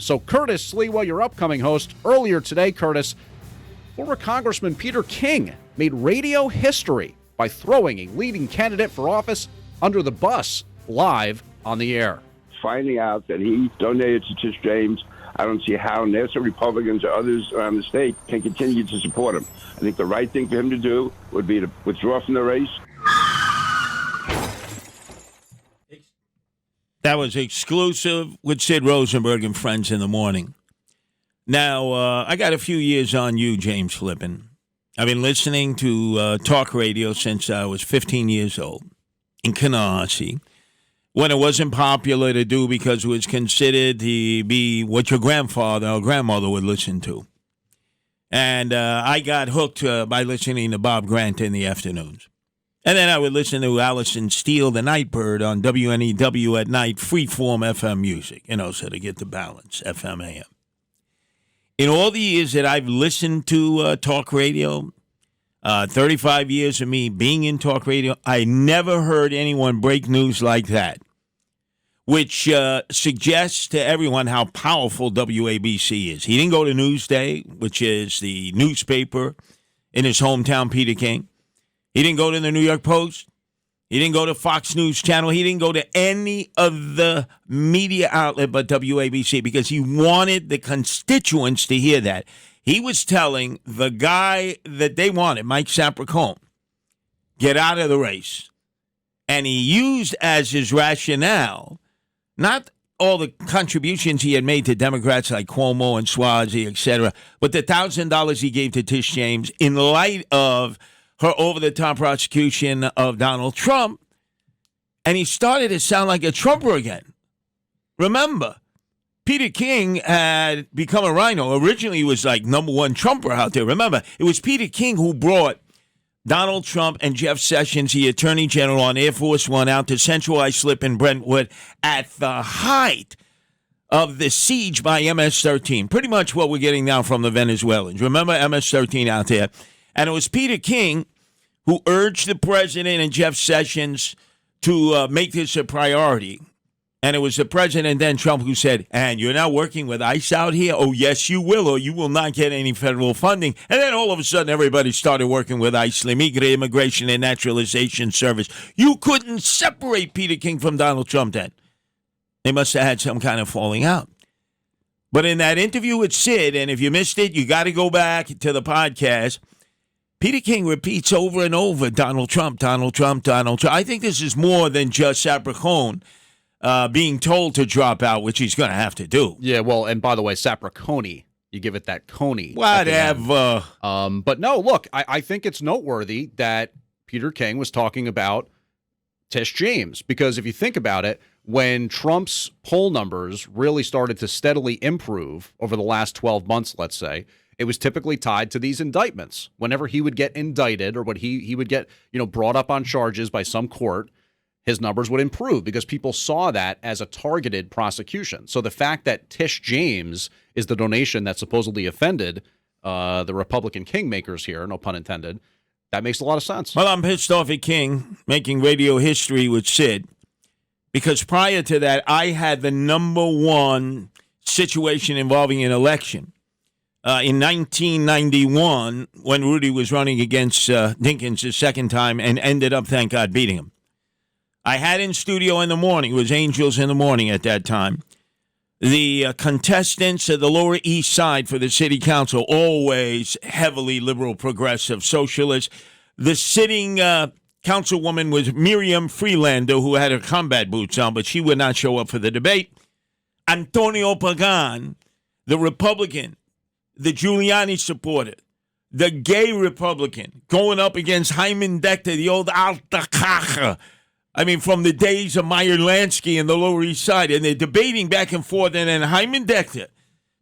So Curtis Sliwa, your upcoming host, earlier today, Curtis, former Congressman Peter King made radio history by throwing a leading candidate for office under the bus live on the air. Finding out that he donated to Tish James, I don't see how NASA Republicans or others around the state can continue to support him. I think the right thing for him to do would be to withdraw from the race. That was exclusive with Sid Rosenberg and Friends in the Morning. Now, I got a few years on you, James Flippin. I've been listening to talk radio since I was 15 years old in Canarsie, when it wasn't popular to do because it was considered to be what your grandfather or grandmother would listen to. And I got hooked by listening to Bob Grant in the afternoons. And then I would listen to Allison Steele, the Nightbird, on WNEW at night, freeform FM music, so to get the balance, FM AM. In all the years that I've listened to talk radio, 35 years of me being in talk radio, I never heard anyone break news like that, which suggests to everyone how powerful WABC is. He didn't go to Newsday, which is the newspaper in his hometown, Peter King. He didn't go to the New York Post. He didn't go to Fox News Channel. He didn't go to any of the media outlet but WABC because he wanted the constituents to hear that. He was telling the guy that they wanted, Mike Sapraicone, get out of the race. And he used as his rationale not all the contributions he had made to Democrats like Cuomo and Suozzi, etc., but the $1,000 he gave to Tish James in light of her over-the-top prosecution of Donald Trump, and he started to sound like a Trumper again. Remember, Peter King had become a rhino. Originally, he was like number one Trumper out there. Remember, it was Peter King who brought Donald Trump and Jeff Sessions, the Attorney General, on Air Force One out to Central Islip in Brentwood at the height of the siege by MS-13. Pretty much what we're getting now from the Venezuelans. Remember MS-13 out there? And it was Peter King who urged the president and Jeff Sessions to make this a priority. And it was the president then, Trump, who said, and you're now working with ICE out here? Oh, yes, you will, or you will not get any federal funding. And then all of a sudden, everybody started working with ICE, Immigration and Naturalization Service. You couldn't separate Peter King from Donald Trump then. They must have had some kind of falling out. But in that interview with Sid, and if you missed it, you got to go back to the podcast, Peter King repeats over and over, Donald Trump, Donald Trump, Donald Trump. I think this is more than just Sapraicone being told to drop out, which he's going to have to do. Yeah, well, and by the way, Sapraicone, you give it that Coney. Whatever. But no, look, I think it's noteworthy that Peter King was talking about Tish James, because if you think about it, when Trump's poll numbers really started to steadily improve over the last 12 months, let's say, it was typically tied to these indictments. Whenever he would get indicted or when he would get, brought up on charges by some court, his numbers would improve because people saw that as a targeted prosecution. So the fact that Tish James is the donation that supposedly offended the Republican kingmakers here, no pun intended, that makes a lot of sense. Well, I'm pissed off at King making radio history with Sid because prior to that, I had the number one situation involving an election. In 1991, when Rudy was running against Dinkins the second time and ended up, thank God, beating him. I had in studio in the morning, it was Angels in the Morning at that time, the contestants of the Lower East Side for the city council, always heavily liberal, progressive, socialist. The sitting councilwoman was Miriam Freelander, who had her combat boots on, but she would not show up for the debate. Antonio Pagan, the Republican, the Giuliani supporter, the gay Republican, going up against Hyman Dechter, the old Alta Caja. I mean, from the days of Meyer Lansky and the Lower East Side, and they're debating back and forth, and then Hyman Dechter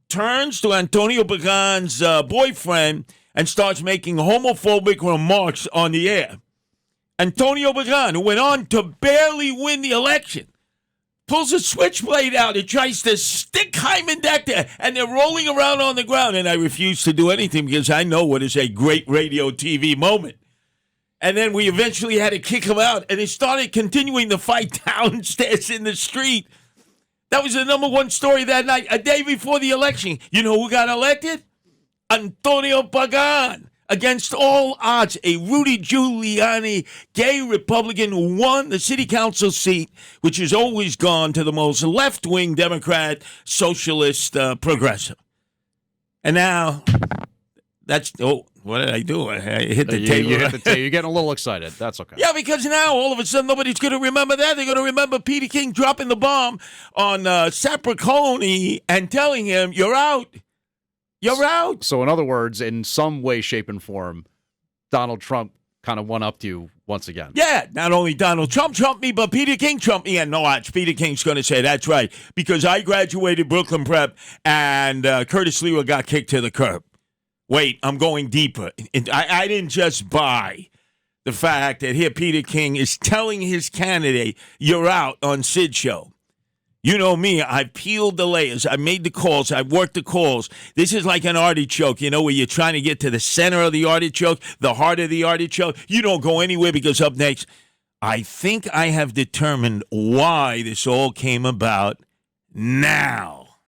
turns to Antonio Pagan's boyfriend and starts making homophobic remarks on the air. Antonio Pagan, who went on to barely win the election, pulls a switchblade out and tries to stick Hyman Dechter, and they're rolling around on the ground, and I refuse to do anything because I know what is a great radio TV moment. And then we eventually had to kick him out, and they started continuing the fight downstairs in the street. That was the number one story that night, a day before the election. You know who got elected? Antonio Pagan. Against all odds, a Rudy Giuliani gay Republican who won the city council seat, which has always gone to the most left-wing Democrat, socialist, progressive. And now, what did I do? I hit the table. You hit the table. You're getting a little excited. That's okay. Yeah, because now, all of a sudden, nobody's going to remember that. They're going to remember Peter King dropping the bomb on Sapraicone and telling him, you're out. You're out. So in other words, in some way, shape, and form, Donald Trump kind of won up to you once again. Yeah, not only Donald Trump trumped me, but Peter King trumped me. And no watch, Peter King's going to say, that's right, because I graduated Brooklyn Prep and Curtis Sliwa got kicked to the curb. Wait, I'm going deeper. I didn't just buy the fact that here Peter King is telling his candidate, you're out on Sid Show. You know me, I've peeled the layers. I've made the calls. I've worked the calls. This is like an artichoke, where you're trying to get to the center of the artichoke, the heart of the artichoke. You don't go anywhere because up next, I think I have determined why this all came about now.